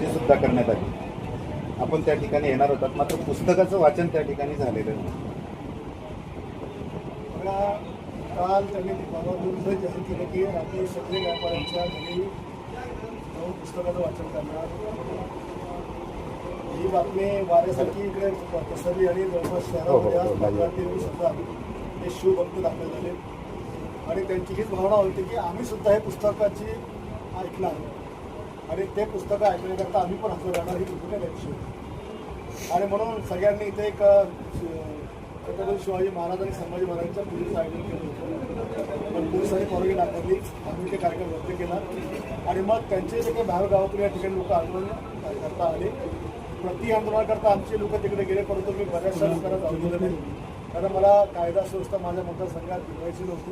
सुद्धा करण्यात आली। आपण त्या ठिकाणी येणार होतात, मात्र पुस्तकाचं वाचन त्या ठिकाणी झालेलं नाही। काल त्यांनी बाबाविरुद्ध जाहीर केलं की रात्री सगळे व्यापाऱ्यांच्या घरी जाऊन पुस्तकाचं वाचन करणार। ही बातमी वाऱ्यासारखी इकडे पसरली आणि जवळपास शहरामध्ये सुद्धा हे शिवभक्त दाखल झाले आणि त्यांची हीच भावना होती की आम्ही सुद्धा हे पुस्तकाची ऐकणार आणि ते पुस्तकं ऐकण्याकरता आम्ही पण हजर राहणार ही भूमिका त्यांची होती। आणि म्हणून सगळ्यांनी इथे एक छत्रपती शिवाजी महाराज आणि संभाजी महाराजांच्या पूजेचं आयोजन केलं होतं, पण पोलिसांनी परवानगी नाकारली। आम्ही ते कार्यक्रम रद्द केला आणि मग त्यांचे जे काही बाहेरगावातून या ठिकाणी लोक आंदोलन करता आले, प्रति आंदोलनाकरता आमचे लोक तिकडे गेले, परंतु मी बऱ्याचशा लोकांना जाऊ दिलं नाही, कारण मला कायदा सुव्यवस्था माझ्या मतदारसंघात बिघडायची नव्हती।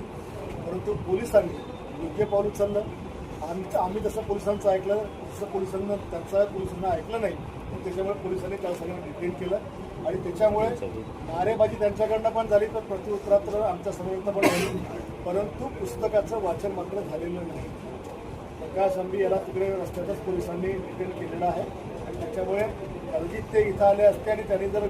परंतु पोलिसांनी योग्य पाऊल उचललं। आम्ही जसं पोलिसांचं ऐकलं तसं पोलिसांना ऐकलं नाही, त्याच्यामुळे पोलिसांनी त्या सगळ्यांना डिटेन केलं आणि त्याच्यामुळे नारेबाजी त्यांच्याकडनं पण झाली, तर प्रत्युत्तरात्र आमच्या समोरनं पण झाली, परंतु पुस्तकाचं वाचन मात्र झालेलं नाही। प्रकाश आंबी याला तिकडे रस्त्यातच पोलिसांनी डिटेन केलेलं आहे आणि त्याच्यामुळे कदाचित ते इथं आले असते आणि त्यांनी जर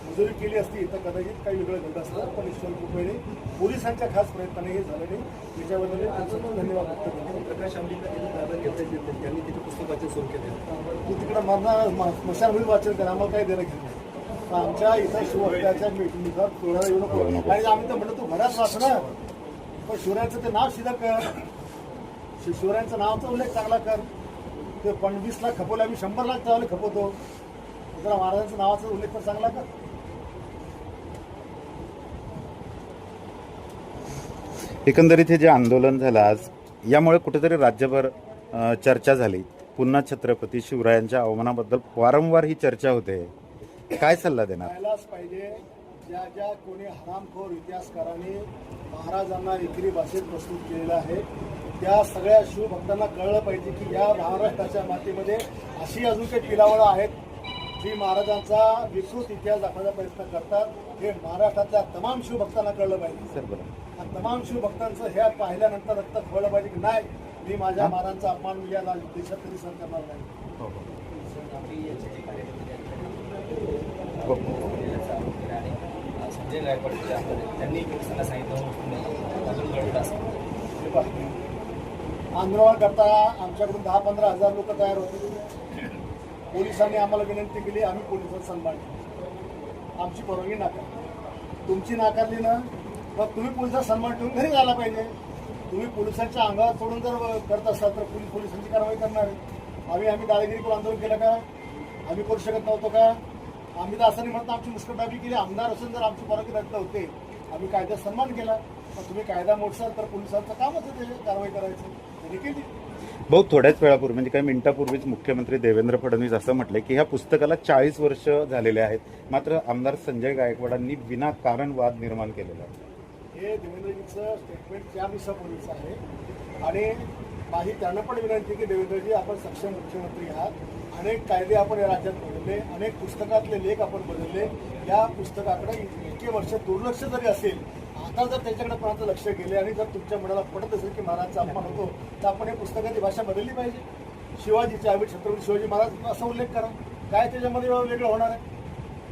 मजुरी केली असती तर कदाचित काही वेगळं घडलं असतं, पण ईश्वर कृपेने पोलिसांच्या खास प्रयत्नाने हे झालं नाही, त्याच्याबद्दल धन्यवाद व्यक्त करतो। प्रकाश आंबेडकर त्यांनी तिथे पुस्तक वाचन सुरू केलं, तू तिकडं माझा स्मशानभूमीत वाचन करा, आम्हाला काही देणं घेणं। आमच्या इथं शिवहत्याच्या मीटिंगला तोडायला येऊ नको आणि आम्ही तर म्हणतो तू घरात वाच ना, पण शिवरायांचं ते नाव सिद्ध कर, शिवरायांचं नावचा उल्लेख चांगला कर। ते 20 खपवले, आम्ही 100 लाख चावले खपवतो, जरा महाराजांच्या नावाचा उल्लेख तर चांगला कर। एकंदरीत हे जे आंदोलन झालं आज, यामुळे कुठेतरी राज्यभर चर्चा झाली। पुन्हा छत्रपती शिवरायांच्या अवमानाबद्दल वारंवार ही चर्चा होते, काय सल्ला देणार? करायलाच पाहिजे। ज्या कोणी हरामखोर इतिहासकारांनी महाराजांना एकरी भाषेत प्रस्तुत केलेलं आहे, त्या सगळ्या शिवभक्तांना कळलं पाहिजे की या महाराष्ट्राच्या मातीमध्ये अशी अजून काही पिलावळं आहेत जी महाराजांचा विकृत इतिहास दाखवण्याचा प्रयत्न करतात। हे महाराष्ट्रातल्या तमाम शिवभक्तांना कळलं पाहिजे सर। बरं, तमाम शिवभक्तांचं हे पाहिल्यानंतर रक्त कळलं पाहिजे की नाही, मी माझ्या महाराजांचा अपमान या देशात कधी सहन करणार नाही। संजय गायकवाड त्यांनी पोलिसांना सांगितलं अजून घडलं असं आंदोलन करता आमच्याकडून 10-15 हजार लोक तयार होते। पोलिसांनी आम्हाला विनंती केली, आम्ही पोलिसांचा सन्मान केला, आमची परवानगी नाकारली। तुमची नाकारली ना, मग तुम्ही पोलिसांचा सन्मान ठेवून घरी जायला पाहिजे। तुम्ही पोलिसांच्या अंगावर सोडून जर करत असाल तर पोलिसांची कारवाई करणार आहे। आम्ही दादागिरी करून आंदोलन केलं का? आम्ही करू शकत नव्हतो का? आम्ही तर असं नाही म्हणतो आमची मुस्कटदाबी केली। आमदार असून जर आमची परवानगी रद्द होते, आम्ही कायद्याचा सन्मान केला, पण तुम्ही कायदा मोडसाल तर पोलिसांचं कामच आहे कारवाई करायचं, त्यांनी केली। भाऊ, थोड्याच वेळापूर्वी म्हणजे काही मिनिटापूर्वीच मुख्यमंत्री देवेंद्र फडणवीस असं म्हटलंय की ह्या पुस्तकाला 40 वर्ष झालेले आहेत, मात्र आमदार संजय गायकवाडांनी विनाकारण वाद निर्माण केलेला आहे। हे देवेंद्रजींचं स्टेटमेंट 4 दिवसापूर्वीचं आहे आणि माझी त्यांना पण विनंती की देवेंद्रजी, आपण सक्षम मुख्यमंत्री आहात, अनेक कायदे आपण या राज्यात बदलले, अनेक पुस्तकातले लेख आपण बदलले, या पुस्तकाकडे इतके वर्ष दुर्लक्ष जरी असेल, आता जर त्याच्याकडे कोणाचं लक्ष गेले आणि जर तुमच्या मनाला पडत असेल की महाराजांचा अपमान होतो, तर आपण या पुस्तकाची भाषा बदलली पाहिजे। शिवाजीचे आम्ही छत्रपती शिवाजी महाराज असा उल्लेख करा, काय त्याच्यामध्ये वेगळं होणार आहे?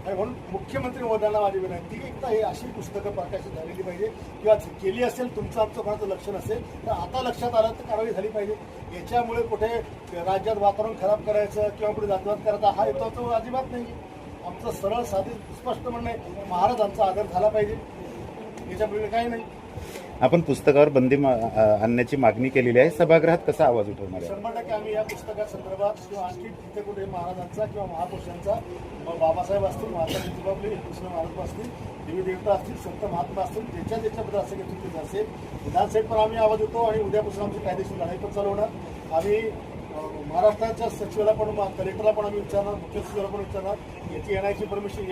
आणि म्हणून मुख्यमंत्री महोदयांना माझी विनंती की एकदा हे अशी पुस्तकं प्रकाशित झालेली पाहिजे, किंवा केली असेल, तुमचं आमचं कोणाचं लक्ष नसेल तर आता लक्षात आलं तर कारवाई झाली पाहिजे। याच्यामुळे कुठे राज्यात वातावरण खराब करायचं किंवा कुठे जातवाद करायचा हा येतो तो अजिबात नाही। आमचं सरळ साधी स्पष्ट म्हणणं आहे, महाराजांचा आदर झाला पाहिजे, याच्यापूर्वी काही नाही। आपण पुस्तकावर बंदी आणण्याची मागणी केलेली आहे, सभागृहात कसा आवाज उठवणार आहे? 100% आम्ही या पुस्तकासंदर्भात किंवा आणखी तिथे कुठे महाराजांचा किंवा महापुरुषांचा, बाबासाहेब असतील, महात्मा ज्योतिबा कृष्ण महात्मा असतील, देवी देवता असतील, संत महात्मा असतील, ज्याच्याबद्दल असं घेतलं असेल विधानसभेत पण आम्ही आवाज होतो आणि उद्यापासून आमची कायदेशीर लढाई पण चालवणार। आम्ही महाराष्ट्राच्या सचिवाला पण, कलेक्टरला पण आम्ही विचारणार, मुख्य सचिवाला पण विचारणार, याची येण्याची परमिशन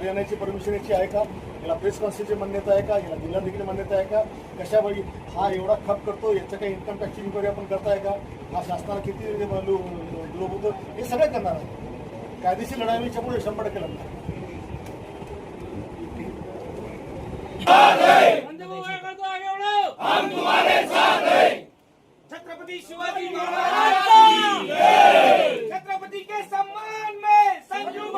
येण्याची परमिशन याची आहे का, याला प्रेस काउन्सिलची मान्यता आहे का, याला जिल्हाधिकारी मान्यता आहे का, कशाबाई हा एवढा खप करतो, याचं काही इन्कम टॅक्सची इन्क्वायरी आपण करताय का, हा शासनाला किती लोभ होतो, हे सगळं करणार आहे। कायदेशीर लढाईच्या पुढे 100% लढणार. छत्रपति शिवाजी महाराज की जय। छत्रपति के सम्मान में संजू